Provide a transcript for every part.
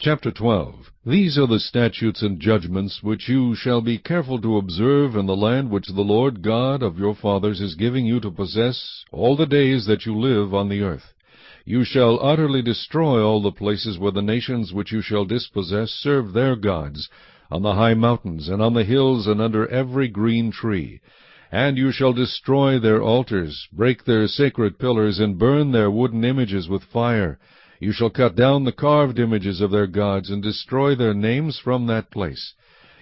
Chapter 12. These are the statutes and judgments which you shall be careful to observe in the land which the Lord God of your fathers is giving you to possess all the days that you live on the earth. You shall utterly destroy all the places where the nations which you shall dispossess serve their gods, on the high mountains, and on the hills, and under every green tree. And you shall destroy their altars, break their sacred pillars, and burn their wooden images with fire. You shall cut down the carved images of their gods, and destroy their names from that place.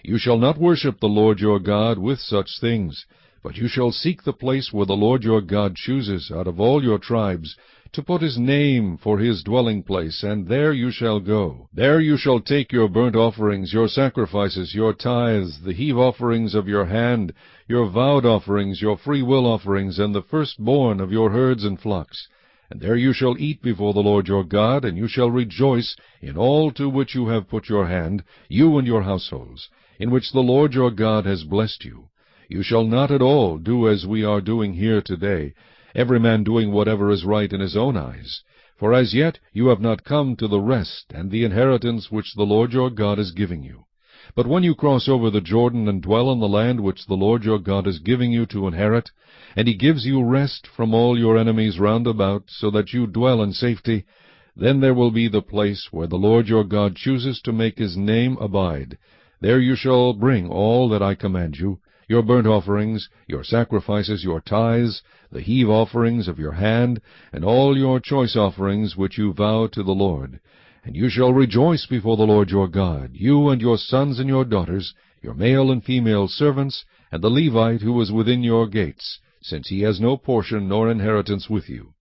You shall not worship the Lord your God with such things, but you shall seek the place where the Lord your God chooses out of all your tribes, to put his name for his dwelling place, and there you shall go. There you shall take your burnt offerings, your sacrifices, your tithes, the heave offerings of your hand, your vowed offerings, your free will offerings, and the firstborn of your herds and flocks. And there you shall eat before the Lord your God, and you shall rejoice in all to which you have put your hand, you and your households, in which the Lord your God has blessed you. You shall not at all do as we are doing here today, every man doing whatever is right in his own eyes. For as yet you have not come to the rest and the inheritance which the Lord your God is giving you. But when you cross over the Jordan and dwell in the land which the Lord your God is giving you to inherit, and he gives you rest from all your enemies round about, so that you dwell in safety, then there will be the place where the Lord your God chooses to make his name abide. There you shall bring all that I command you, your burnt offerings, your sacrifices, your tithes, the heave offerings of your hand, and all your choice offerings which you vow to the Lord. And you shall rejoice before the Lord your God, you and your sons and your daughters, your male and female servants, and the Levite who is within your gates, since he has no portion nor inheritance with you.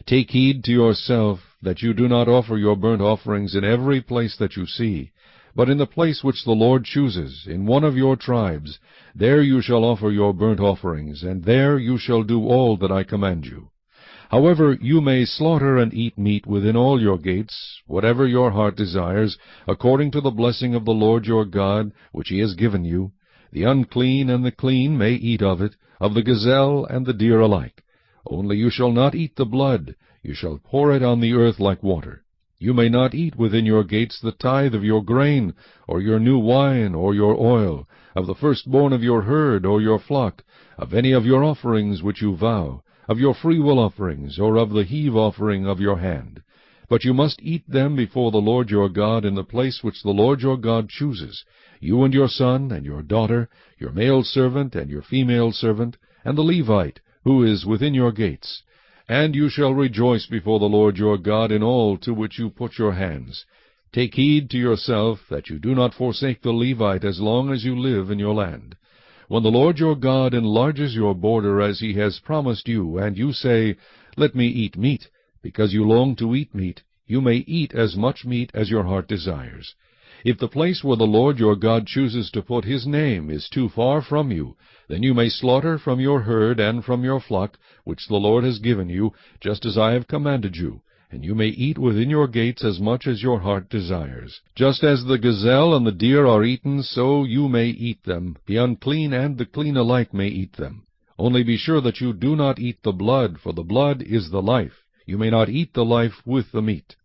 Take heed to yourself that you do not offer your burnt offerings in every place that you see, but in the place which the Lord chooses, in one of your tribes, there you shall offer your burnt offerings, and there you shall do all that I command you. However, you may slaughter and eat meat within all your gates, whatever your heart desires, according to the blessing of the Lord your God, which he has given you. The unclean and the clean may eat of it, of the gazelle and the deer alike. Only you shall not eat the blood, you shall pour it on the earth like water. You may not eat within your gates the tithe of your grain, or your new wine, or your oil, of the firstborn of your herd or your flock, of any of your offerings which you vow, of your freewill offerings, or of the heave offering of your hand. But you must eat them before the Lord your God in the place which the Lord your God chooses, you and your son and your daughter, your male servant and your female servant, and the Levite, who is within your gates. And you shall rejoice before the Lord your God in all to which you put your hands. Take heed to yourself that you do not forsake the Levite as long as you live in your land. When the Lord your God enlarges your border as he has promised you, and you say, Let me eat meat, because you long to eat meat, you may eat as much meat as your heart desires. If the place where the Lord your God chooses to put his name is too far from you, then you may slaughter from your herd and from your flock, which the Lord has given you, just as I have commanded you, and you may eat within your gates as much as your heart desires. Just as the gazelle and the deer are eaten, so you may eat them. The unclean and the clean alike may eat them. Only be sure that you do not eat the blood, for the blood is the life. You may not eat the life with the meat.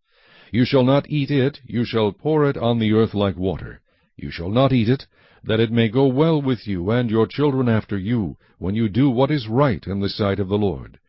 You shall not eat it, you shall pour it on the earth like water. You shall not eat it, that it may go well with you and your children after you, when you do what is right in the sight of the Lord.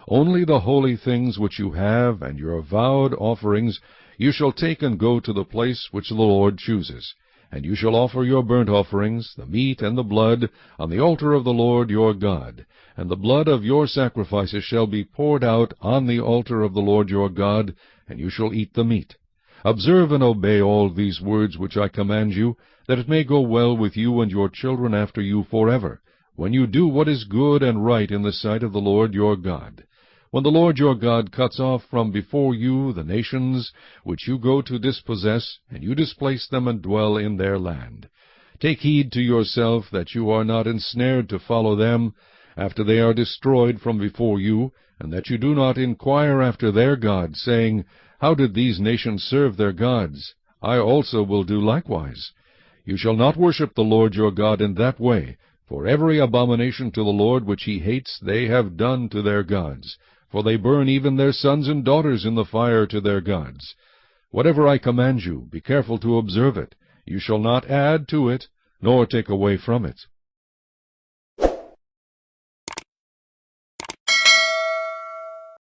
Only the holy things which you have, and your vowed offerings, you shall take and go to the place which the Lord chooses. And you shall offer your burnt offerings, the meat and the blood, on the altar of the Lord your God. And the blood of your sacrifices shall be poured out on the altar of the Lord your God, and you shall eat the meat. Observe and obey all these words which I command you, that it may go well with you and your children after you forever, when you do what is good and right in the sight of the Lord your God. When the Lord your God cuts off from before you the nations which you go to dispossess, and you displace them and dwell in their land. Take heed to yourself that you are not ensnared to follow them, after they are destroyed from before you, and that you do not inquire after their gods, saying, How did these nations serve their gods? I also will do likewise. You shall not worship the Lord your God in that way, for every abomination to the Lord which he hates they have done to their gods, for they burn even their sons and daughters in the fire to their gods. Whatever I command you, be careful to observe it. You shall not add to it, nor take away from it.